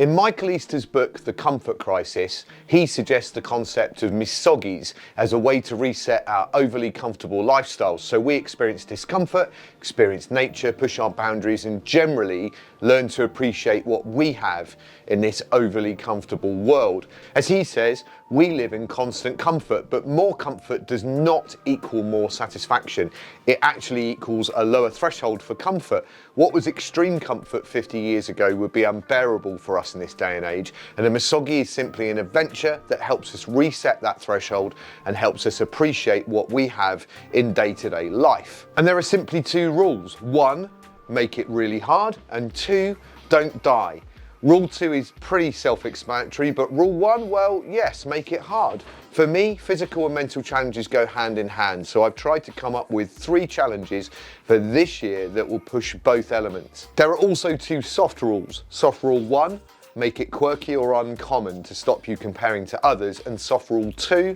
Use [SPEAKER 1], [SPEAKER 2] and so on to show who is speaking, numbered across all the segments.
[SPEAKER 1] In Michael Easter's book, The Comfort Crisis, he suggests the concept of Misogis as a way to reset our overly comfortable lifestyles. So we experience discomfort, experience nature, push our boundaries, and generally learn to appreciate what we have in this overly comfortable world. As he says, we live in constant comfort, but more comfort does not equal more satisfaction. It actually equals a lower threshold for comfort. What was extreme comfort 50 years ago would be unbearable for us in this day and age, and the Misogi is simply an adventure that helps us reset that threshold and helps us appreciate what we have in day-to-day life. And there are simply two rules. One, make it really hard, and two, don't die. Rule 2 is pretty self-explanatory, but rule 1, well, yes, make it hard. For me, physical and mental challenges go hand in hand, so I've tried to come up with 3 challenges for this year that will push both elements. There are also 2 soft rules. Soft rule 1, make it quirky or uncommon to stop you comparing to others, and soft rule 2,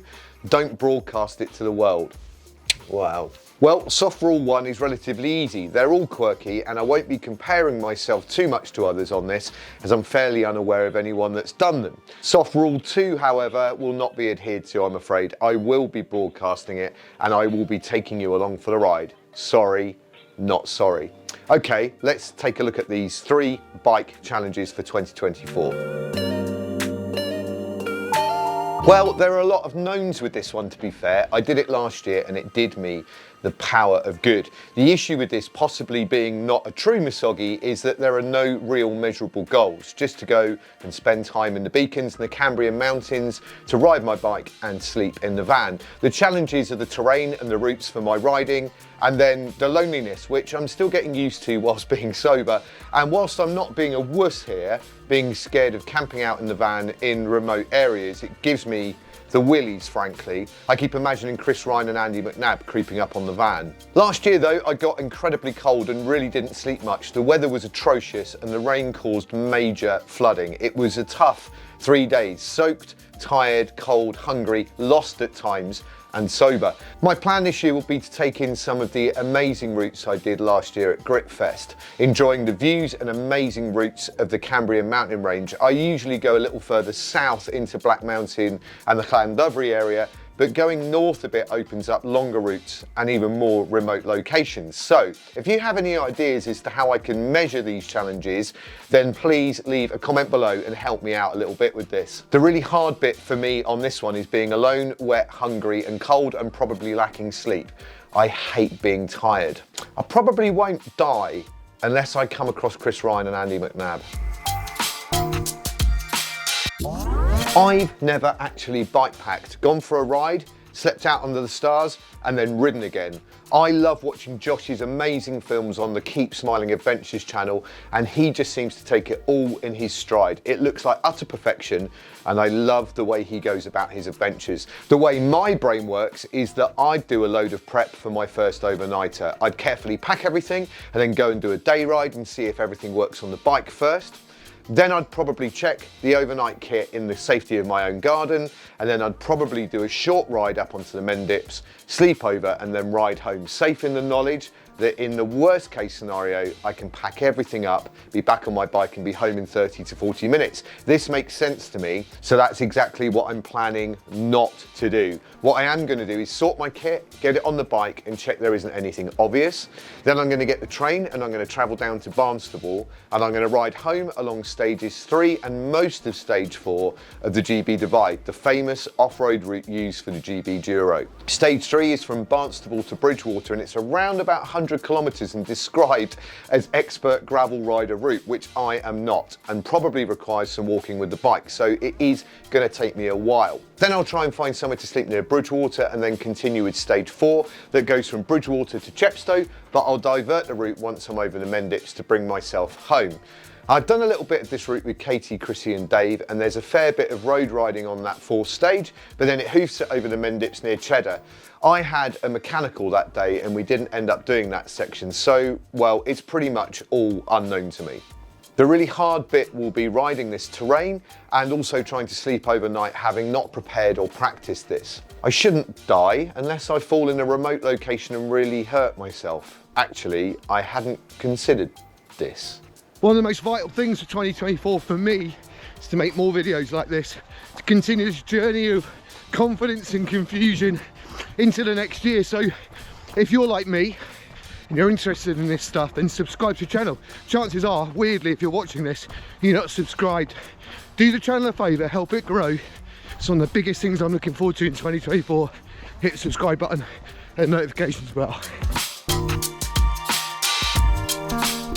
[SPEAKER 1] don't broadcast it to the world. Wow. Well, soft rule 1 is relatively easy. They're all quirky, and I won't be comparing myself too much to others on this, as I'm fairly unaware of anyone that's done them. Soft rule 2, however, will not be adhered to, I'm afraid. I will be broadcasting it, and I will be taking you along for the ride. Sorry, not sorry. Okay, let's take a look at these 3 bike challenges for 2024. Well, there are a lot of knowns with this one, to be fair. I did it last year and it did me the power of good. The issue with this possibly being not a true Misogi is that there are no real measurable goals, just to go and spend time in the Beacons and the Cambrian Mountains, to ride my bike and sleep in the van. The challenges are the terrain and the routes for my riding, and then the loneliness, which I'm still getting used to whilst being sober. And whilst I'm not being a wuss here, being scared of camping out in the van in remote areas, it gives me the willies, frankly. I keep imagining Chris Ryan and Andy McNabb creeping up on the van. Last year though, I got incredibly cold and really didn't sleep much. The weather was atrocious and the rain caused major flooding. It was a tough 3 days, soaked, tired, cold, hungry, lost at times, and sober. My plan this year will be to take in some of the amazing routes I did last year at Gritfest, enjoying the views and amazing routes of the Cambrian mountain range. I usually go a little further south into Black Mountain and the Llandudbrey area, but going north a bit opens up longer routes and even more remote locations. So if you have any ideas as to how I can measure these challenges, then please leave a comment below and help me out a little bit with this. The really hard bit for me on this one is being alone, wet, hungry and cold, and probably lacking sleep. I hate being tired. I probably won't die unless I come across Chris Ryan and Andy McNabb. I've never actually bike packed, gone for a ride, slept out under the stars and then ridden again. I love watching Josh's amazing films on the Keep Smiling Adventures channel, and he just seems to take it all in his stride. It looks like utter perfection, and I love the way he goes about his adventures. The way my brain works is that I'd do a load of prep for my first overnighter. I'd carefully pack everything and then go and do a day ride and see if everything works on the bike first. Then I'd probably check the overnight kit in the safety of my own garden, and then I'd probably do a short ride up onto the Mendips, sleep over and then ride home, safe in the knowledge that in the worst case scenario, I can pack everything up, be back on my bike and be home in 30 to 40 minutes. This makes sense to me, so that's exactly what I'm planning not to do. What I am going to do is sort my kit, get it on the bike and check there isn't anything obvious. Then I'm going to get the train and I'm going to travel down to Barnstable, and I'm going to ride home along stages 3 and most of stage 4 of the GB Divide, the famous off-road route used for the GB Duro. Stage 3 is from Barnstable to Bridgewater, and it's around about 100 kilometers and described as expert gravel rider route, which I am not, and probably requires some walking with the bike, so it is going to take me a while. Then I'll try and find somewhere to sleep near Bridgewater and then continue with stage 4 that goes from Bridgewater to Chepstow, but I'll divert the route once I'm over the Mendips to bring myself home. I've done a little bit of this route with Katie, Chrissy and Dave, and there's a fair bit of road riding on that 4th stage, but then it hoofs it over the Mendips near Cheddar. I had a mechanical that day and we didn't end up doing that section, so, well, it's pretty much all unknown to me. The really hard bit will be riding this terrain and also trying to sleep overnight, having not prepared or practiced this. I shouldn't die unless I fall in a remote location and really hurt myself. Actually, I hadn't considered this.
[SPEAKER 2] One of the most vital things for 2024 for me is to make more videos like this, to continue this journey of confidence and confusion into the next year. So if you're like me and you're interested in this stuff, then subscribe to the channel. Chances are, weirdly, if you're watching this, you're not subscribed. Do the channel a favour, help it grow. It's one of the biggest things I'm looking forward to in 2024. Hit the subscribe button and notifications bell.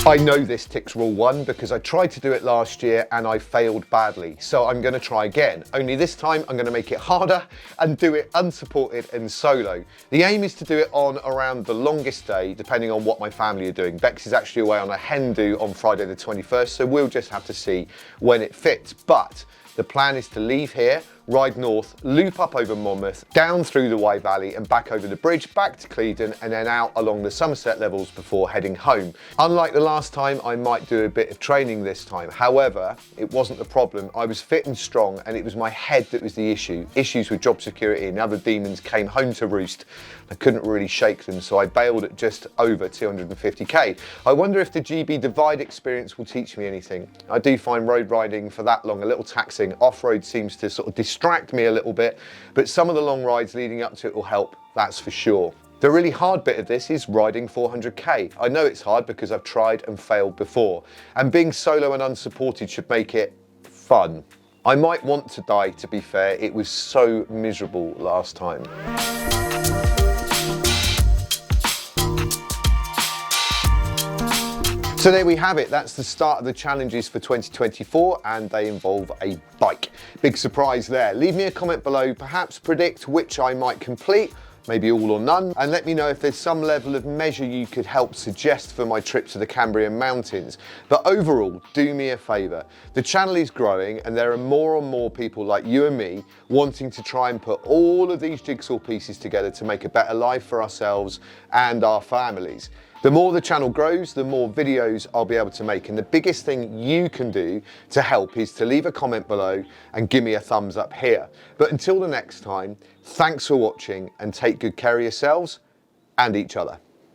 [SPEAKER 1] I know this ticks rule 1 because I tried to do it last year and I failed badly. So I'm going to try again. Only this time I'm going to make it harder and do it unsupported and solo. The aim is to do it on around the longest day, depending on what my family are doing. Bex is actually away on a hen do on Friday the 21st, so we'll just have to see when it fits. But the plan is to leave here, ride north, loop up over Monmouth, down through the Wye Valley and back over the bridge, back to Clevedon and then out along the Somerset levels before heading home. Unlike the last time, I might do a bit of training this time. However, it wasn't the problem. I was fit and strong and it was my head that was the issue. Issues with job security and other demons came home to roost. I couldn't really shake them, so I bailed at just over 250k. I wonder if the GB Divide experience will teach me anything. I do find road riding for that long a little taxing. Off-road seems to sort of distract me a little bit, but some of the long rides leading up to it will help, that's for sure. The really hard bit of this is riding 400k. I know it's hard because I've tried and failed before, and being solo and unsupported should make it fun. I might want to die, to be fair. It was so miserable last time. So there we have it, that's the start of the challenges for 2024 and they involve a bike. Big surprise there. Leave me a comment below, perhaps predict which I might complete, maybe all or none, and let me know if there's some level of measure you could help suggest for my trip to the Cambrian Mountains. But overall, do me a favour. The channel is growing and there are more and more people like you and me wanting to try and put all of these jigsaw pieces together to make a better life for ourselves and our families. The more the channel grows, the more videos I'll be able to make. And the biggest thing you can do to help is to leave a comment below and give me a thumbs up here. But until the next time, thanks for watching and take good care of yourselves and each other.